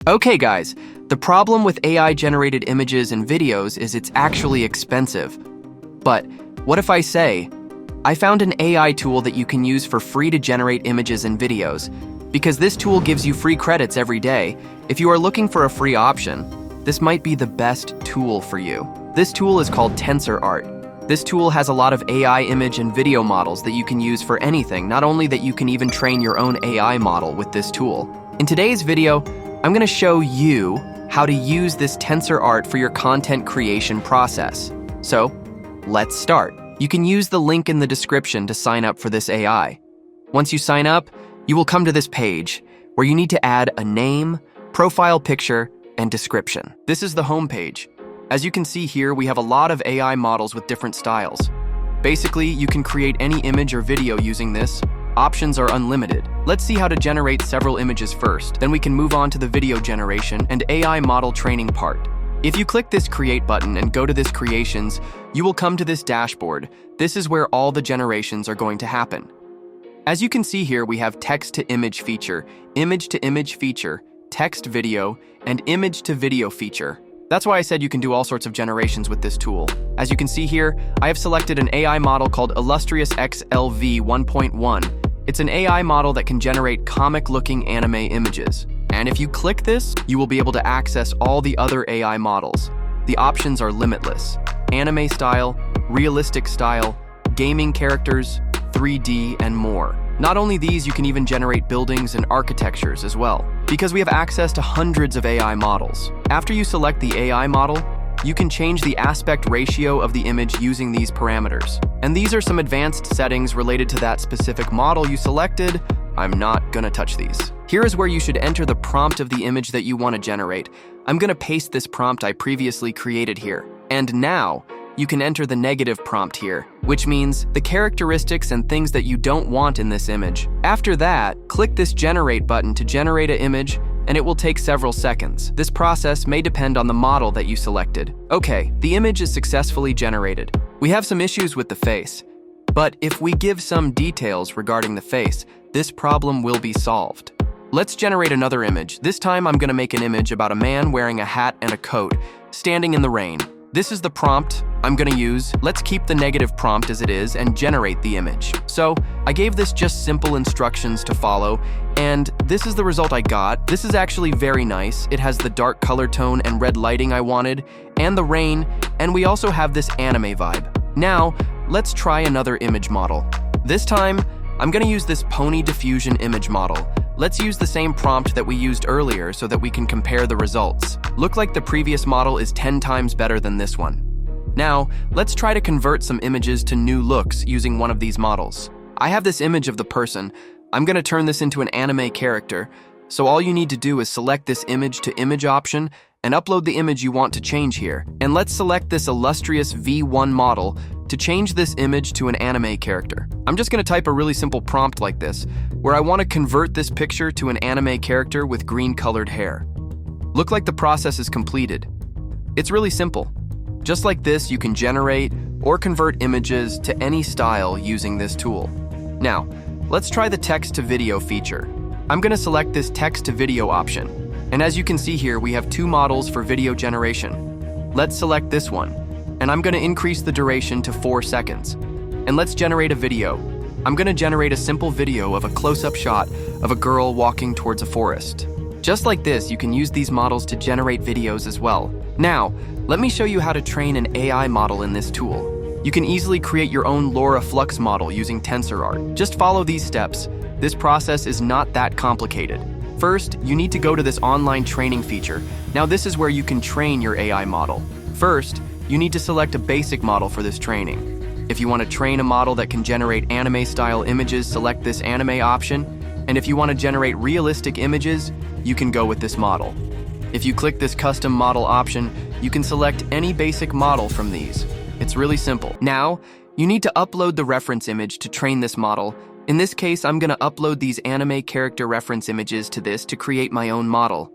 Okay guys, the problem with AI-generated images and videos is it's actually expensive. But what if I say, I found an AI tool that you can use for free to generate images and videos, because this tool gives you free credits every day. If you are looking for a free option, this might be the best tool for you. This tool is called Tensor Art. This tool has a lot of AI image and video models that you can use for anything, not only that you can even train your own AI model with this tool. In today's video, I'm going to show you how to use this Tensor Art for your content creation process. So, let's start. You can use the link in the description to sign up for this AI. Once you sign up, you will come to this page where you need to add a name, profile picture, and description. This is the home page. As you can see here, we have a lot of AI models with different styles. Basically, you can create any image or video using this. Options are unlimited. Let's see how to generate several images first. Then we can move on to the video generation and AI model training part. If you click this Create button and go to this Creations, you will come to this dashboard. This is where all the generations are going to happen. As you can see here, we have text-to-image feature, image-to-image feature, text video, and image-to-video feature. That's why I said you can do all sorts of generations with this tool. As you can see here, I have selected an AI model called Illustrious XLV 1.1. It's an AI model that can generate comic-looking anime images. And if you click this, you will be able to access all the other AI models. The options are limitless. Anime style, realistic style, gaming characters, 3D, and more. Not only these, you can even generate buildings and architectures as well, because we have access to hundreds of AI models. After you select the AI model, you can change the aspect ratio of the image using these parameters. And these are some advanced settings related to that specific model you selected. I'm not gonna touch these. Here is where you should enter the prompt of the image that you want to generate. I'm gonna paste this prompt I previously created here. And now, you can enter the negative prompt here, which means the characteristics and things that you don't want in this image. After that, click this Generate button to generate an image, and it will take several seconds. This process may depend on the model that you selected. Okay, the image is successfully generated. We have some issues with the face, but if we give some details regarding the face, this problem will be solved. Let's generate another image. This time I'm gonna make an image about a man wearing a hat and a coat, standing in the rain. This is the prompt I'm gonna use. Let's keep the negative prompt as it is and generate the image. So I gave this just simple instructions to follow, and this is the result I got. This is actually very nice. It has the dark color tone and red lighting I wanted, and the rain, and we also have this anime vibe. Now, let's try another image model. This time, I'm gonna use this pony diffusion image model. Let's use the same prompt that we used earlier so that we can compare the results. Look like the previous model is 10 times better than this one. Now, let's try to convert some images to new looks using one of these models. I have this image of the person. I'm gonna turn this into an anime character. So all you need to do is select this image to image option and upload the image you want to change here. And let's select this Illustrious V1 model to change this image to an anime character. I'm just gonna type a really simple prompt like this, where I wanna convert this picture to an anime character with green colored hair. Look like the process is completed. It's really simple. Just like this, you can generate or convert images to any style using this tool. Now, let's try the text to video feature. I'm gonna select this text to video option. And as you can see here, we have two models for video generation. Let's select this one, and I'm gonna increase the duration to 4 seconds. And let's generate a video. I'm gonna generate a simple video of a close-up shot of a girl walking towards a forest. Just like this, you can use these models to generate videos as well. Now, let me show you how to train an AI model in this tool. You can easily create your own LoRa Flux model using Tensor Art. Just follow these steps. This process is not that complicated. First, you need to go to this online training feature. Now this is where you can train your AI model. First, you need to select a basic model for this training. If you want to train a model that can generate anime-style images, select this anime option. And if you want to generate realistic images, you can go with this model. If you click this custom model option, you can select any basic model from these. It's really simple. Now, you need to upload the reference image to train this model. In this case, I'm gonna upload these anime character reference images to this to create my own model.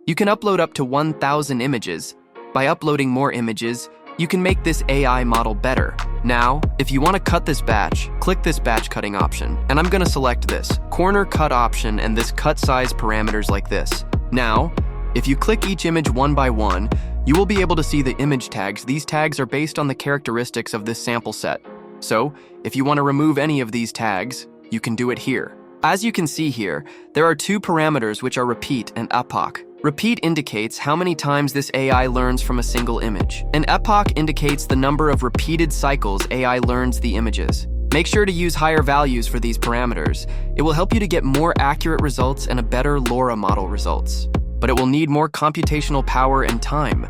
You can upload up to 1,000 images. By uploading more images, you can make this AI model better. Now, if you want to cut this batch, click this batch cutting option, and I'm going to select this corner cut option and this cut size parameters like this. Now, If you click each image one by one, you will be able to see the image tags. These tags are based on the characteristics of this sample set. So, if you want to remove any of these tags, you can do it here. As you can see here, there are two parameters which are repeat and epoch. Repeat indicates how many times this AI learns from a single image, and epoch indicates the number of repeated cycles AI learns the images. Make sure to use higher values for these parameters. It will help you to get more accurate results and a better LoRa model results. But it will need more computational power and time.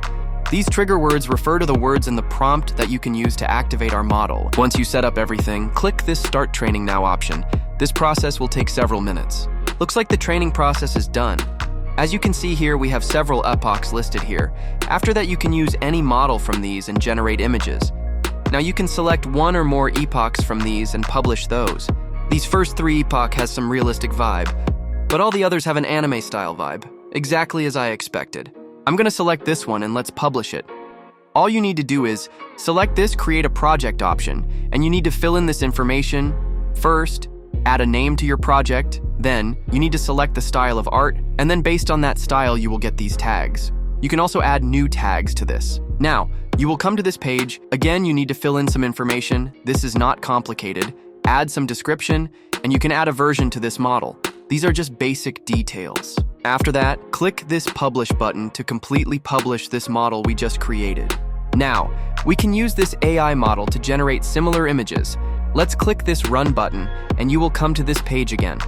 These trigger words refer to the words in the prompt that you can use to activate our model. Once you set up everything, click this Start Training Now option. This process will take several minutes. Looks like the training process is done. As you can see here, we have several epochs listed here. After that, you can use any model from these and generate images. Now you can select one or more epochs from these and publish those. These first three epoch has some realistic vibe, but all the others have an anime style vibe, exactly as I expected. I'm gonna select this one and let's publish it. All you need to do is select this Create a Project option, and you need to fill in this information. First, add a name to your project. Then, you need to select the style of art, and then based on that style, you will get these tags. You can also add new tags to this. Now, you will come to this page. Again, you need to fill in some information. This is not complicated. Add some description, and you can add a version to this model. These are just basic details. After that, click this Publish button to completely publish this model we just created. Now, we can use this AI model to generate similar images. Let's click this Run button, and you will come to this page again.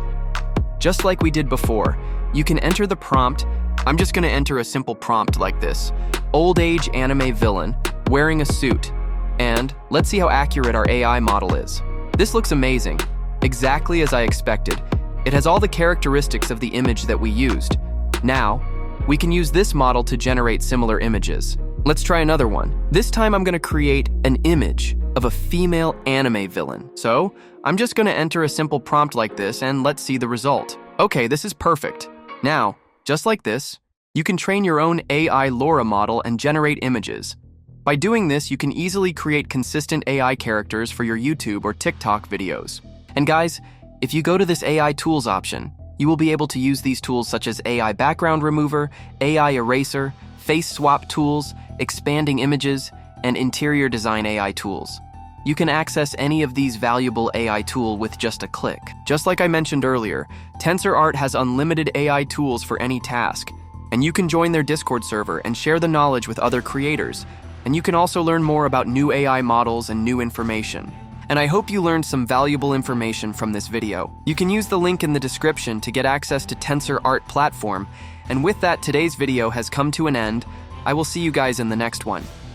Just like we did before, you can enter the prompt. I'm just gonna enter a simple prompt like this. Old age anime villain, wearing a suit. And let's see how accurate our AI model is. This looks amazing, exactly as I expected. It has all the characteristics of the image that we used. Now, we can use this model to generate similar images. Let's try another one. This time I'm gonna create an image of a female anime villain. So, I'm just gonna enter a simple prompt like this and let's see the result. Okay, this is perfect. Now, just like this, you can train your own AI LoRa model and generate images. By doing this, you can easily create consistent AI characters for your YouTube or TikTok videos. And guys, if you go to this AI tools option, you will be able to use these tools such as AI background remover, AI eraser, face swap tools, expanding images, and interior design AI tools. You can access any of these valuable AI tool with just a click. Just like I mentioned earlier, Tensor Art has unlimited AI tools for any task, and you can join their Discord server and share the knowledge with other creators. And you can also learn more about new AI models and new information. And I hope you learned some valuable information from this video. You can use the link in the description to get access to Tensor Art platform. And with that, today's video has come to an end. I will see you guys in the next one.